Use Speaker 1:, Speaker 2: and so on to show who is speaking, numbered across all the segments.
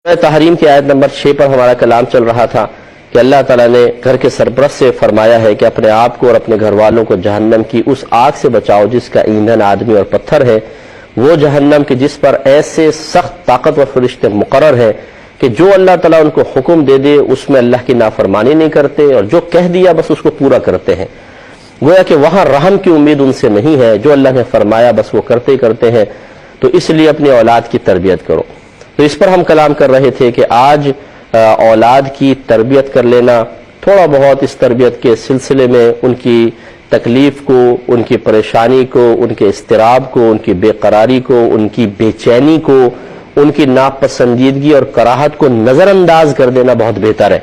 Speaker 1: تحریم کی آیت نمبر 6 پر ہمارا کلام چل رہا تھا کہ اللہ تعالیٰ نے گھر کے سرپرست سے فرمایا ہے کہ اپنے آپ کو اور اپنے گھر والوں کو جہنم کی اس آگ سے بچاؤ جس کا ایندھن آدمی اور پتھر ہے، وہ جہنم کی جس پر ایسے سخت طاقتور فرشتے مقرر ہیں کہ جو اللہ تعالیٰ ان کو حکم دے دے اس میں اللہ کی نافرمانی نہیں کرتے، اور جو کہہ دیا بس اس کو پورا کرتے ہیں۔ گویا کہ وہاں رحم کی امید ان سے نہیں ہے، جو اللہ نے فرمایا بس وہ کرتے ہی کرتے ہیں۔ تو اس لیے اپنی اولاد کی تربیت کرو۔ تو اس پر ہم کلام کر رہے تھے کہ آج اولاد کی تربیت کر لینا، تھوڑا بہت اس تربیت کے سلسلے میں ان کی تکلیف کو، ان کی پریشانی کو، ان کے اضطراب کو، ان کی بے قراری کو، ان کی بے چینی کو، ان کی ناپسندیدگی اور کراہت کو نظر انداز کر دینا بہت بہتر ہے۔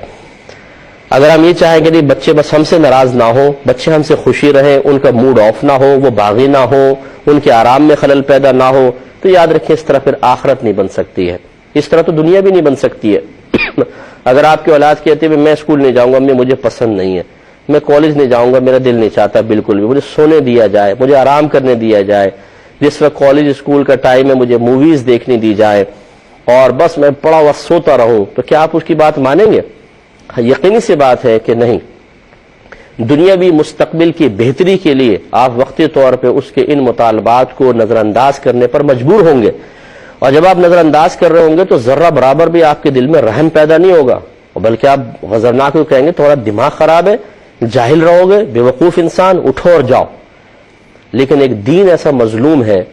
Speaker 1: اگر ہم یہ چاہیں کہ نہیں بچے بس ہم سے ناراض نہ ہو، بچے ہم سے خوشی رہیں، ان کا موڈ آف نہ ہو، وہ باغی نہ ہو، ان کے آرام میں خلل پیدا نہ ہو، تو یاد رکھیں اس طرح پھر آخرت نہیں بن سکتی ہے، اس طرح تو دنیا بھی نہیں بن سکتی ہے۔ اگر آپ کی اولاد کہتی ہے میں اسکول نہیں جاؤں گا، امی مجھے پسند نہیں ہے، میں کالج نہیں جاؤں گا، میرا دل نہیں چاہتا بالکل بھی، مجھے سونے دیا جائے، مجھے آرام کرنے دیا جائے، جس وقت کالج اسکول کا ٹائم ہے مجھے موویز دیکھنے دی جائے اور بس میں پڑا ہوا سوتا رہوں، تو کیا آپ اس کی بات مانیں گے؟ یقینی سی بات ہے کہ نہیں۔ دنیاوی مستقبل کی بہتری کے لیے آپ وقتی طور پہ اس کے ان مطالبات کو نظر انداز کرنے پر مجبور ہوں گے، اور جب آپ نظر انداز کر رہے ہوں گے تو ذرہ برابر بھی آپ کے دل میں رحم پیدا نہیں ہوگا، بلکہ آپ غضبناک ہو کہیں گے تھوڑا دماغ خراب ہے، جاہل رہو گے، بے وقوف انسان، اٹھو اور جاؤ۔ لیکن ایک دین ایسا مظلوم ہے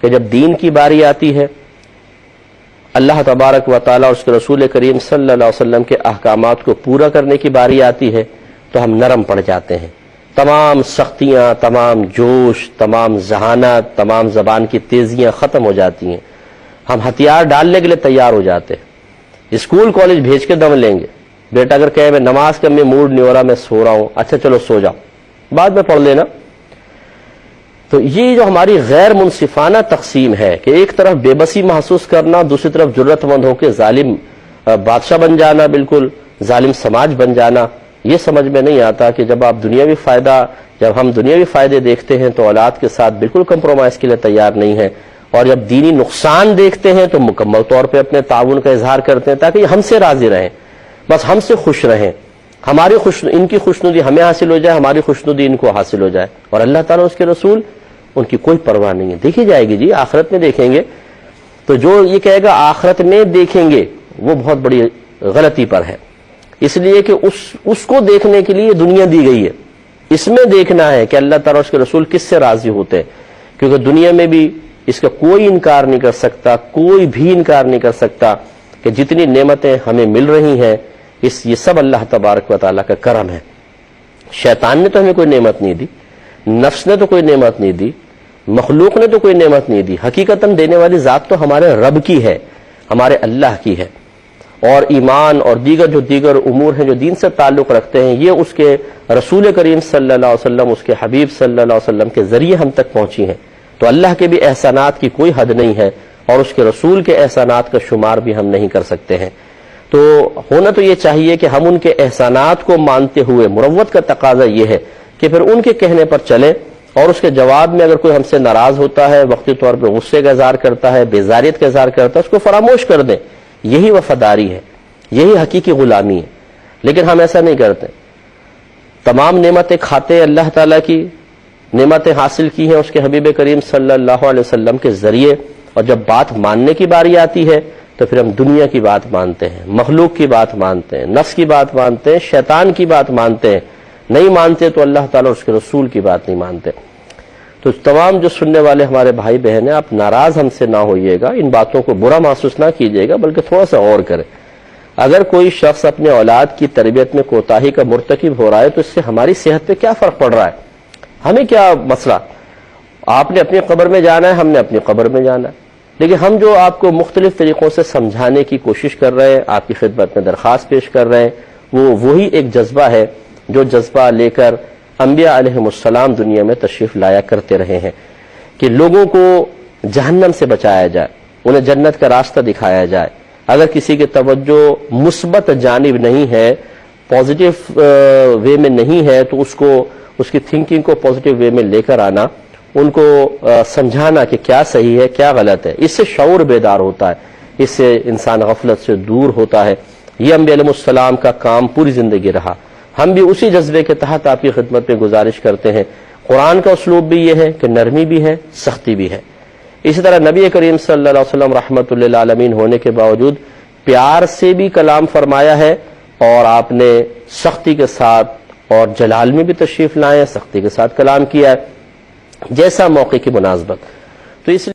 Speaker 1: کہ جب دین کی باری آتی ہے، اللہ تبارک و تعالیٰ اور اس کے رسول کریم صلی اللہ علیہ وسلم کے احکامات کو پورا کرنے کی باری آتی ہے تو ہم نرم پڑ جاتے ہیں، تمام سختیاں، تمام جوش، تمام ذہانت، تمام زبان کی تیزیاں ختم ہو جاتی ہیں، ہم ہتھیار ڈالنے کے لیے تیار ہو جاتے ہیں، اسکول کالج بھیج کے دم لیں گے۔ بیٹا اگر کہے میں نماز کا میں موڈ نہیں ہو رہا، میں سو رہا ہوں، اچھا چلو سو جاؤ، بعد میں پڑھ لینا۔ تو یہ جو ہماری غیر منصفانہ تقسیم ہے کہ ایک طرف بے بسی محسوس کرنا، دوسری طرف جرأت مند ہو کے ظالم بادشاہ بن جانا، بالکل ظالم سماج بن جانا، یہ سمجھ میں نہیں آتا کہ جب ہم دنیاوی فائدے دیکھتے ہیں تو اولاد کے ساتھ بالکل کمپرومائز کے لیے تیار نہیں ہے، اور جب دینی نقصان دیکھتے ہیں تو مکمل طور پہ اپنے تعاون کا اظہار کرتے ہیں تاکہ یہ ہم سے راضی رہیں، بس ہم سے خوش رہیں، ان کی خوشنودی ہمیں حاصل ہو جائے، ہماری خوشنودی ان کو حاصل ہو جائے، اور اللہ تعالیٰ اس کے رسول ان کی کوئی پرواہ نہیں ہے۔ دیکھی جائے گی جی، آخرت میں دیکھیں گے۔ تو جو یہ کہے گا آخرت میں دیکھیں گے وہ بہت بڑی غلطی پر ہے، اس لیے کہ اس کو دیکھنے کے لیے دنیا دی گئی ہے، اس میں دیکھنا ہے کہ اللہ تعالیٰ اس کے رسول کس سے راضی ہوتے ہیں، کیونکہ دنیا میں بھی اس کا کوئی انکار نہیں کر سکتا، کوئی بھی انکار نہیں کر سکتا کہ جتنی نعمتیں ہمیں مل رہی ہیں یہ سب اللہ تبارک و تعالیٰ کا کرم ہے۔ شیطان نے تو ہمیں کوئی نعمت نہیں دی، نفس نے تو کوئی نعمت نہیں دی، مخلوق نے تو کوئی نعمت نہیں دی، حقیقتاً دینے والی ذات تو ہمارے رب کی ہے، ہمارے اللہ کی ہے، اور ایمان اور دیگر امور ہیں جو دین سے تعلق رکھتے ہیں، یہ اس کے رسول کریم صلی اللہ علیہ وسلم، اس کے حبیب صلی اللہ علیہ وسلم کے ذریعے ہم تک پہنچی ہیں۔ تو اللہ کے بھی احسانات کی کوئی حد نہیں ہے، اور اس کے رسول کے احسانات کا شمار بھی ہم نہیں کر سکتے ہیں۔ تو ہونا تو یہ چاہیے کہ ہم ان کے احسانات کو مانتے ہوئے، مروت کا تقاضا یہ ہے کہ پھر ان کے کہنے پر چلیں، اور اس کے جواب میں اگر کوئی ہم سے ناراض ہوتا ہے، وقتی طور پہ غصے کا اظہار کرتا ہے، بیزاریت کا اظہار کرتا ہے، اس کو فراموش کر دیں، یہی وفاداری ہے، یہی حقیقی غلامی ہے۔ لیکن ہم ایسا نہیں کرتے، تمام نعمتیں کھاتے ہیں، اللہ تعالیٰ کی نعمتیں حاصل کی ہیں اس کے حبیب کریم صلی اللہ علیہ وسلم کے ذریعے، اور جب بات ماننے کی باری آتی ہے تو پھر ہم دنیا کی بات مانتے ہیں، مخلوق کی بات مانتے ہیں، نفس کی بات مانتے ہیں، شیطان کی بات مانتے ہیں، نہیں مانتے تو اللہ تعالیٰ اور اس کے رسول کی بات نہیں مانتے۔ تو تمام جو سننے والے ہمارے بھائی بہن ہیں، آپ ناراض ہم سے نہ ہوئیے گا، ان باتوں کو برا محسوس نہ کیجیے گا، بلکہ تھوڑا سا غور کریں۔ اگر کوئی شخص اپنے اولاد کی تربیت میں کوتاہی کا مرتکب ہو رہا ہے تو اس سے ہماری صحت پہ کیا فرق پڑ رہا ہے؟ ہمیں کیا مسئلہ؟ آپ نے اپنی قبر میں جانا ہے، ہم نے اپنی قبر میں جانا ہے، لیکن ہم جو آپ کو مختلف طریقوں سے سمجھانے کی کوشش کر رہے ہیں، آپ کی خدمت میں درخواست پیش کر رہے ہیں، وہی ایک جذبہ ہے جو جذبہ لے کر انبیاء علیہم السلام دنیا میں تشریف لایا کرتے رہے ہیں، کہ لوگوں کو جہنم سے بچایا جائے، انہیں جنت کا راستہ دکھایا جائے۔ اگر کسی کی توجہ مثبت جانب نہیں ہے، پازیٹیو وے میں نہیں ہے، تو اس کی تھنکنگ کو پازیٹیو وے میں لے کر آنا، ان کو سمجھانا کہ کیا صحیح ہے کیا غلط ہے، اس سے شعور بیدار ہوتا ہے اس سے انسان غفلت سے دور ہوتا ہے۔ یہ انبیاء علیہ السلام کا کام پوری زندگی رہا، ہم بھی اسی جذبے کے تحت آپ کی خدمت میں گزارش کرتے ہیں۔ قرآن کا اسلوب بھی یہ ہے کہ نرمی بھی ہے، سختی بھی ہے۔ اسی طرح نبی کریم صلی اللہ علیہ وسلم رحمۃ للعالمین ہونے کے باوجود پیار سے بھی کلام فرمایا ہے، اور آپ نے سختی کے ساتھ اور جلال میں بھی تشریف لائے، سختی کے ساتھ کلام کیا ہے، جیسا موقع کی مناسبت۔ تو اس